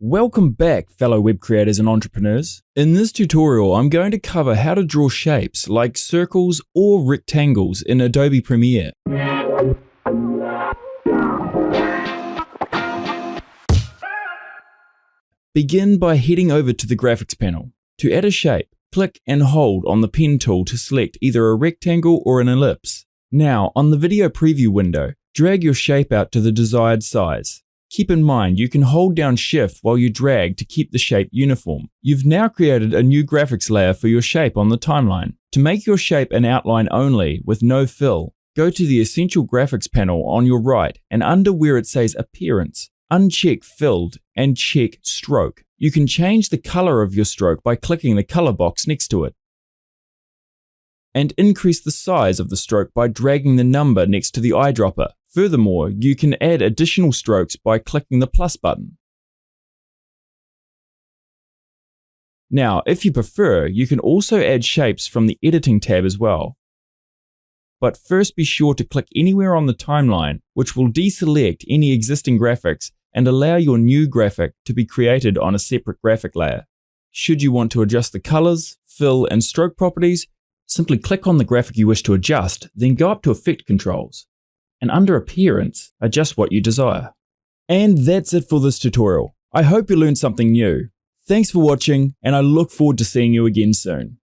Welcome back, fellow web creators and entrepreneurs. In this tutorial, I'm going to cover how to draw shapes like circles or rectangles in Adobe Premiere. Begin by heading over to the graphics panel. To add a shape, click and hold on the pen tool to select either a rectangle or an ellipse. Now, on the video preview window, drag your shape out to the desired size. Keep in mind, you can hold down Shift while you drag to keep the shape uniform. You've now created a new graphics layer for your shape on the timeline. To make your shape an outline only with no fill, go to the Essential Graphics panel on your right and under where it says Appearance, uncheck Filled and check Stroke. You can change the color of your stroke by clicking the color box next to it. And increase the size of the stroke by dragging the number next to the eyedropper. Furthermore, you can add additional strokes by clicking the plus button. Now, if you prefer, you can also add shapes from the Editing tab as well. But first be sure to click anywhere on the timeline, which will deselect any existing graphics and allow your new graphic to be created on a separate graphic layer. Should you want to adjust the colors, fill, and stroke properties, simply click on the graphic you wish to adjust, then go up to Effect Controls. And under Appearance, adjust what you desire. And that's it for this tutorial. I hope you learned something new. Thanks for watching, and I look forward to seeing you again soon.